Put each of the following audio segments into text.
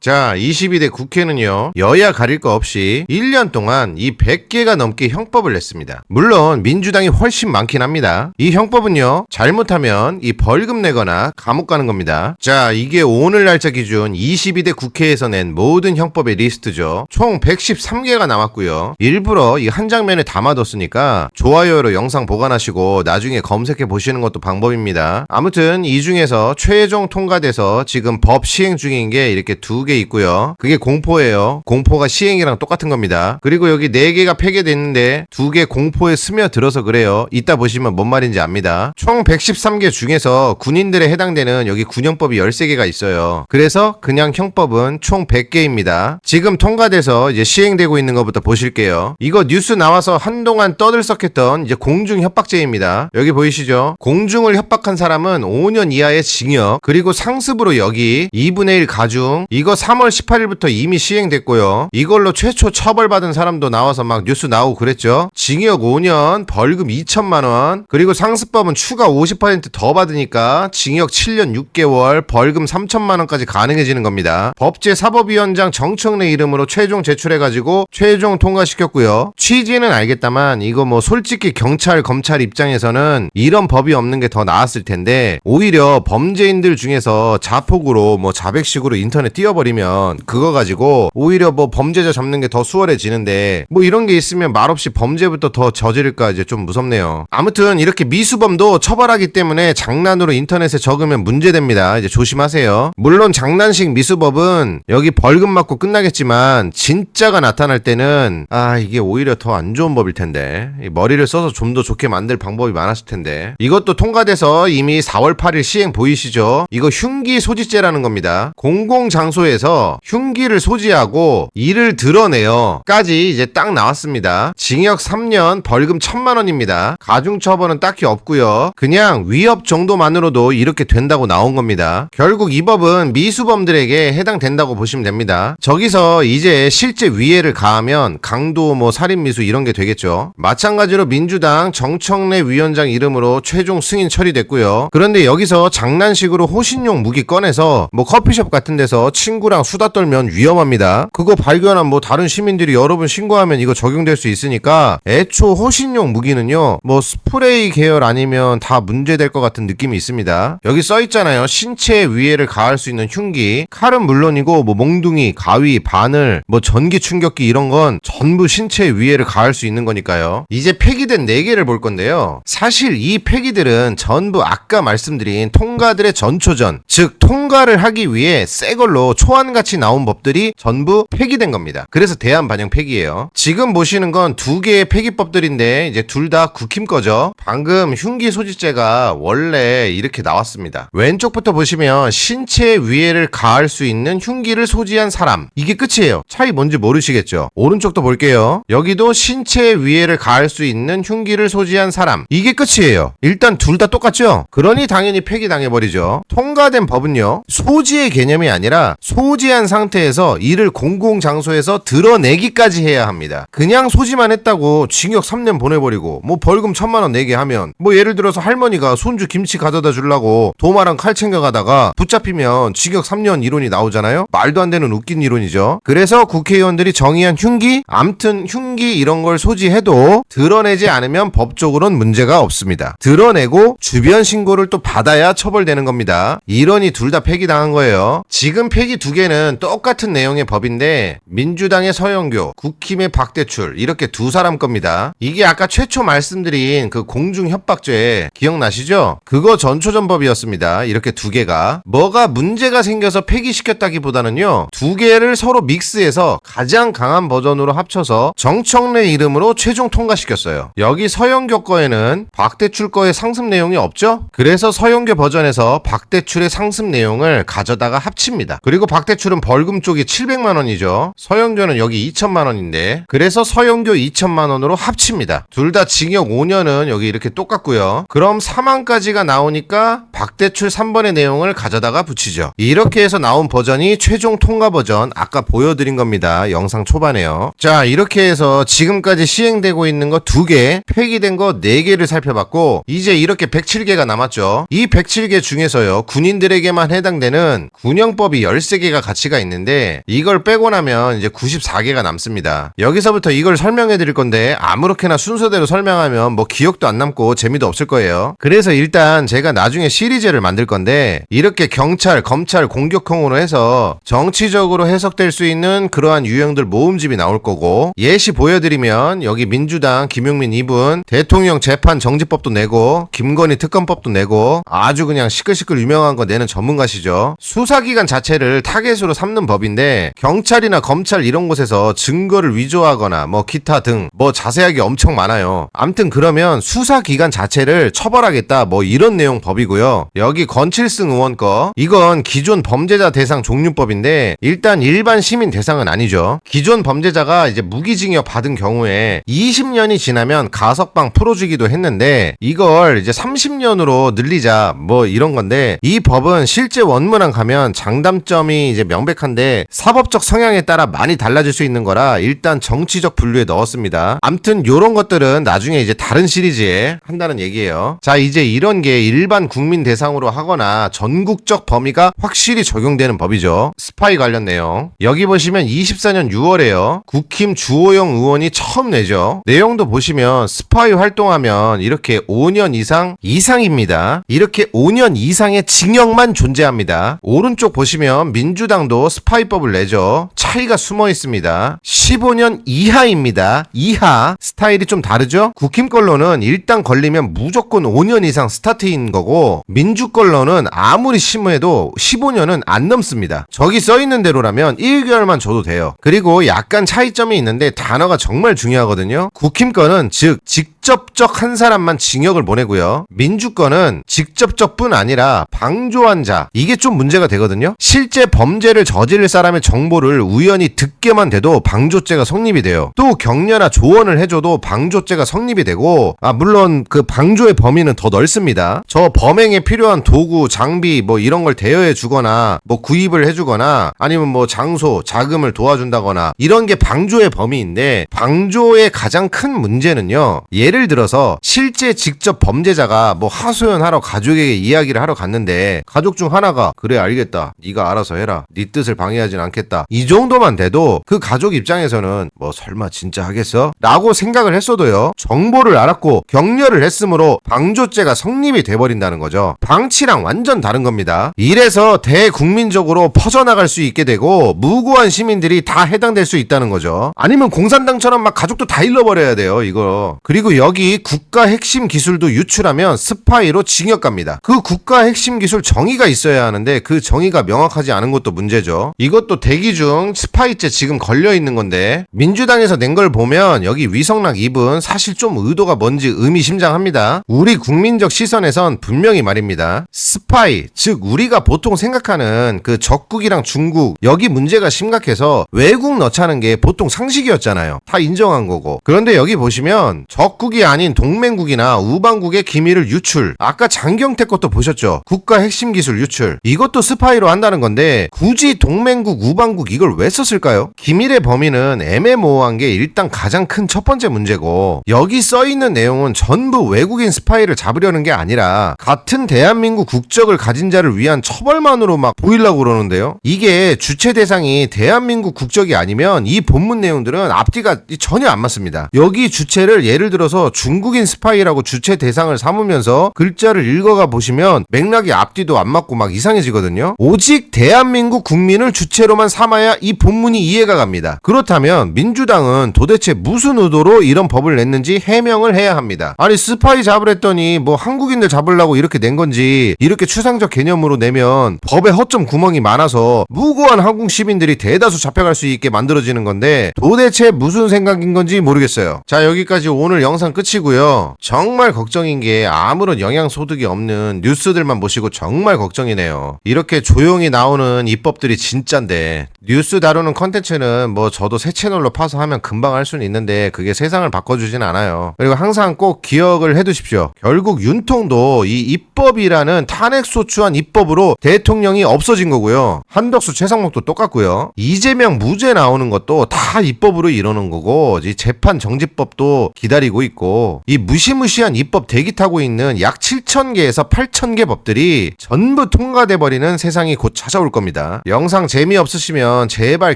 자, 22대 국회는요, 여야 가릴 거 없이 1년 동안 이 100개가 넘게 형법을 냈습니다. 물론 민주당이 훨씬 많긴 합니다. 이 형법은요, 잘못하면 이 벌금 내거나 감옥 가는 겁니다. 자, 이게 오늘 날짜 기준 22대 국회에서 낸 모든 형법의 리스트죠. 총 113개가 남았고요. 일부러 이 한 장면에 담아뒀으니까 좋아요로 영상 보관하시고 나중에 검색해 보시는 것도 방법입니다. 아무튼 이 중에서 최종 통과돼서 지금 법 시행 중인 게 이렇게 2개 있고요. 그게 공포예요. 공포가 시행이랑 똑같은 겁니다. 그리고 여기 4개가 폐기됐는데 2개 공포에 스며들어서 그래요. 이따 보시면 뭔 말인지 압니다. 총 113개 중에서 군인들에 해당되는 여기 군형법이 13개가 있어요. 그래서 그냥 형법은 총 100개입니다. 지금 통과돼서 이제 시행되고 있는 것부터 보실게요. 이거 뉴스 나와서 한동안 떠들썩했던 이제 공중협박죄입니다. 여기 보이시죠? 공중을 협박한 사람은 5년 이하의 징역, 그리고 상습으로 여기 2분의 1 가중, 이거 3월 18일부터 이미 시행됐고요. 이걸로 최초 처벌받은 사람도 나와서 막 뉴스 나오고 그랬죠. 징역 5년, 벌금 2천만 원, 그리고 상습범은 추가 50% 더 받으니까 징역 7년 6개월, 벌금 3천만 원까지 가능해지는 겁니다. 법제사법위원장 정청래 이름으로 최종 제출해가지고 최종 통과시켰고요. 취지는 알겠다만 이거 뭐 솔직히 경찰, 검찰 입장에서는 이런 법이 없는 게 더 나았을 텐데, 오히려 범죄인들 중에서 자폭으로 뭐 자백식으로 인터넷 띄워버리면 그거 가지고 오히려 뭐 범죄자 잡는 게 더 수월해지는데, 뭐 이런 게 있으면 말없이 범죄부터 더 저지를까 이제 좀 무섭네요. 아무튼 이렇게 미수범도 처벌하기 때문에 장난으로 인터넷에 적으면 문제됩니다. 이제 조심하세요. 물론 장난식 미수법은 여기 벌금 맞고 끝나겠지만 진짜가 나타날 때는 이게 오히려 더 안 좋은 법일 텐데, 머리를 써서 좀 더 좋게 만들 방법이 많았을 텐데. 이것도 통과돼서 이미 4월 8일 시행 보이시죠? 이거 흉기 소지죄라는 겁니다. 공공장소에서 흉기를 소지하고 이를 드러내요 까지 이제 딱 나왔습니다. 징역 3년, 벌금 1,000만 원입니다. 가중처벌은 딱히 없고요. 그냥 위협 정도만으로도 이렇게 된다고 나온 겁니다. 결국 이 법은 미수범들에게 해당된다고 보시면 됩니다. 저기서 이제 실제 위해를 가하면 강도, 뭐 살인미수 이런 게 되겠죠. 마찬가지로 민주당 정청래 위원장 이름으로 최종 승인 처리됐고요. 그런데 여기서 장난식으로 호신용 무기 꺼내서 뭐 커피숍 같은 데서 친구랑 수다 떨면 위험합니다. 그거 발견한 뭐 다른 시민들이 여러 번 신고하면 이거 적용될 수 있으니까 애초 호신용 무기는요, 뭐 스프레이 계열 아니면 다 문제될 것 같은 느낌이 있습니다. 여기 써있잖아요. 신체에 위해를 가할 수 있는 흉기. 칼은 물론이고 뭐 몽둥이, 가위, 바늘, 뭐 전기 충격기 이런 건 전부 신체에 위해를 가할 수 있는 거니까요. 이제 폐기된 4개를 볼 건데요. 사실 이 폐기들은 전부 아까 말씀드린 통과들의 전초전, 즉 통과를 하기 위해 새 걸로 초안같이 나온 법들이 전부 폐기된 겁니다. 그래서 대안 반영 폐기예요. 지금 보시는 건 2개의 폐기법들인데 이제 둘 다 국힘 거죠. 방금 흉기 소지죄가 원래 이렇게 나왔습니다. 왼쪽부터 보시면 신체에 위해를 가할 수 있는 흉기를 소지한 사람, 이게 끝이에요. 차이 뭔지 모르시겠죠? 오른쪽도 볼게요. 여기도 신체에 위해를 가할 수 있는 흉기를 소지한 사람, 이게 끝이에요. 일단 둘 다 똑같죠? 그러니 당연히 폐기당해버리죠. 통과된 법은요, 소지의 개념이 아니라 소지한 상태에서 이를 공공장소에서 드러내기까지 해야 합니다. 그냥 소지만 했다고 징역 3년 보내버리고 뭐 벌금 1,000만 원 내게 하면, 뭐 예를 들어서 할머니가 손주 김치 가져다 주려고 도마랑 칼 챙겨가다가 붙잡히면 징역 3년 이론이 나오잖아요. 말도 안 되는 웃긴 이론이죠. 그래서 국회의원들이 정의한 흉기, 암튼 흉기 이런 걸 소지해도 드러내지 않으면 법적으로는 문제가 없습니다. 드러내고 주변 신고를 또 받아야 처벌되는 겁니다. 이론이 둘 다 폐기당한 거예요. 지금 폐기 2개는 똑같은 내용의 법인데 민주당의 서영교, 국힘의 박대출, 이렇게 2사람 겁니다. 이게 아까 최초 말씀드린 그 공중협박죄 기억나시죠? 그거 전초전법이었습니다. 이렇게 2개가 뭐가 문제가 생겨서 폐기시켰다기보다는요, 2개를 서로 믹스해서 가장 강한 버전으로 합쳐서 정청래 이름으로 최종 통과시켰어요. 여기 서영교 거에는 박대출 거의 상습 내용이 없죠? 그래서 서영교 버전에서 박대출의 상습 내용을 가져다가 합칩니다. 그리고 박대출은 벌금 쪽이 700만 원이죠. 서영교는 여기 2천만 원인데, 그래서 서영교 2천만 원으로 합칩니다. 둘 다 징역 5년은 여기 이렇게 똑같고요. 그럼 사망까지가 나오니까 박대출 3번의 내용을 가져다가 붙이죠. 이렇게 해서 나온 버전이 최종 통과 버전, 아까 보여드린 겁니다. 영상 초반에요. 자, 이렇게 해서 지금까지 시행되고 있는 거 2개, 폐기된 거 4개를 살펴봤고, 이제 이렇게 107개가 남았죠. 이 107개 중에서요, 군인들에게만 해당되는 군형법이 13개가 100개가 가치가 있는데 이걸 빼고 나면 이제 94개가 남습니다. 여기서부터 이걸 설명해 드릴 건데 아무렇게나 순서대로 설명하면 뭐 기억도 안 남고 재미도 없을 거예요. 그래서 일단 제가 나중에 시리즈를 만들 건데 이렇게 경찰, 검찰 공격형으로 해서 정치적으로 해석될 수 있는 그러한 유형들 모음집이 나올 거고, 예시 보여드리면 여기 민주당 김용민 이분 대통령 재판 정지법도 내고 김건희 특검법도 내고 아주 그냥 시끌시끌 유명한 거 내는 전문가시죠. 수사기관 자체를 타겟으로 삼는 법인데 경찰이나 검찰 이런 곳에서 증거를 위조하거나 뭐 기타 등 뭐 자세하게 엄청 많아요. 암튼 그러면 수사기관 자체를 처벌하겠다 뭐 이런 내용 법이고요. 여기 권칠승 의원 거 이건 기존 범죄자 대상 종류법인데 일단 일반 시민 대상은 아니죠. 기존 범죄자가 이제 무기징역 받은 경우에 20년이 지나면 가석방 풀어주기도 했는데 이걸 이제 30년으로 늘리자 뭐 이런 건데, 이 법은 실제 원문안 가면 장단점이 이제 명백한데 사법적 성향에 따라 많이 달라질 수 있는 거라 일단 정치적 분류에 넣었습니다. 암튼 요런 것들은 나중에 이제 다른 시리즈에 한다는 얘기예요. 자, 이제 이런 게 일반 국민 대상으로 하거나 전국적 범위가 확실히 적용되는 법이죠. 스파이 관련 내용 여기 보시면 24년 6월에요 국힘 주호영 의원이 처음 내죠. 내용도 보시면 스파이 활동하면 이렇게 5년 이상입니다. 이렇게 5년 이상의 징역만 존재합니다. 오른쪽 보시면 민주당도 스파이법을 내죠. 차이가 숨어 있습니다. 15년 이하입니다. 이하. 스타일이 좀 다르죠? 국힘 걸로는 일단 걸리면 무조건 5년 이상 스타트인 거고, 민주 걸로는 아무리 심해도 15년은 안 넘습니다. 저기 써있는 대로라면 1개월만 줘도 돼요. 그리고 약간 차이점이 있는데 단어가 정말 중요하거든요. 국힘 거는 즉 직접적 한 사람만 징역을 보내고요. 민주 거는 직접적뿐 아니라 방조한 자, 이게 좀 문제가 되거든요. 실제 범죄를 저지를 사람의 정보를 우연히 듣게만 돼도 방조죄가 성립이 돼요. 또 격려나 조언을 해줘도 방조죄가 성립이 되고, 물론 그 방조의 범위는 더 넓습니다. 저 범행에 필요한 도구, 장비 뭐 이런 걸 대여해 주거나 뭐 구입을 해주거나 아니면 뭐 장소, 자금을 도와준다거나 이런 게 방조의 범위인데, 방조의 가장 큰 문제는요, 예를 들어서 실제 직접 범죄자가 뭐 하소연하러 가족에게 이야기를 하러 갔는데 가족 중 하나가 그래 알겠다, 네가 알아서 해라, 네 뜻을 방해하진 않겠다, 이 정도만 돼도 그 가족 입장에서는 뭐 설마 진짜 하겠어? 라고 생각을 했어도요, 정보를 알았고 격려를 했으므로 방조죄가 성립이 돼버린다는 거죠. 방치랑 완전 다른 겁니다. 이래서 대국민적으로 퍼져나갈 수 있게 되고 무고한 시민들이 다 해당될 수 있다는 거죠. 아니면 공산당처럼 막 가족도 다 잃어버려야 돼요 이거. 그리고 여기 국가 핵심 기술도 유출하면 스파이로 징역 갑니다. 그 국가 핵심 기술 정의가 있어야 하는데 그 정의가 명확하지 않은 것도 문제죠. 이것도 대기 중 스파이죄 지금 걸려있는 건데, 민주당에서 낸 걸 보면 여기 위성락 이분 사실 좀 의도가 뭔지 의미심장합니다. 우리 국민적 시선에선 분명히 말입니다, 스파이, 즉 우리가 보통 생각하는 그 적국이랑 중국, 여기 문제가 심각해서 외국 넣자는 게 보통 상식이었잖아요. 다 인정한 거고. 그런데 여기 보시면 적국이 아닌 동맹국이나 우방국의 기밀을 유출, 아까 장경태 것도 보셨죠? 국가 핵심 기술 유출, 이것도 스파이로 한다는 건데 굳이 동맹국, 우방국 이걸 왜 썼을까요? 기밀의 범위는 애매모호한 게 일단 가장 큰 첫 번째 문제고, 여기 써있는 내용은 전부 외국인 스파이를 잡으려는 게 아니라 같은 대한민국 국적을 가진 자를 위한 처벌만으로 막 보이려고 그러는데요. 이게 주체 대상이 대한민국 국적이 아니면 이 본문 내용들은 앞뒤가 전혀 안 맞습니다. 여기 주체를 예를 들어서 중국인 스파이라고 주체 대상을 삼으면서 글자를 읽어가 보시면 맥락이 앞뒤도 안 맞고 막 이상해지거든요. 오직 대한민국 국민을 주체로만 삼아야 이 본문이 이해가 갑니다. 그렇다면 민주당은 도대체 무슨 의도로 이런 법을 냈는지 해명을 해야 합니다. 아니 스파이 잡으랬더니 뭐 한국인들 잡으려고 이렇게 낸 건지, 이렇게 추상적 개념으로 내면 법에 허점 구멍이 많아서 무고한 한국 시민들이 대다수 잡혀갈 수 있게 만들어지는 건데 도대체 무슨 생각인 건지 모르겠어요. 자, 여기까지 오늘 영상 끝이고요. 정말 걱정인 게 아무런 영향소득이 없는 뉴스들만 보시고 정말 걱정이네요. 이렇게 조용히 나오는 입법들이 진짠데, 뉴스 다루는 컨텐츠는 뭐 저도 새 채널로 파서 하면 금방 할 수는 있는데 그게 새 세상을 바꿔주진 않아요. 그리고 항상 꼭 기억을 해두십시오. 결국 윤통도 이 입법이라는 탄핵소추안 입법으로 대통령이 없어진 거고요. 한덕수 최상목도 똑같고요. 이재명 무죄 나오는 것도 다 입법으로 이러는 거고, 이 재판 정지법도 기다리고 있고, 이 무시무시한 입법 대기 타고 있는 약 7,000개에서 8,000개 법들이 전부 통과돼 버리는 세상이 곧 찾아올 겁니다. 영상 재미없으시면 제발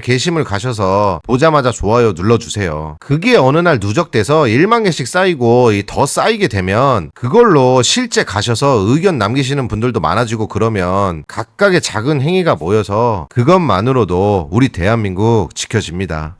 게시물 가셔서 보자마자 좋아요 눌러주세요. 그게 어느 날 누적돼서 1만 개씩 쌓이고 더 쌓이게 되면 그걸로 실제 가셔서 의견 남기시는 분들도 많아지고, 그러면 각각의 작은 행위가 모여서 그것만으로도 우리 대한민국 지켜집니다.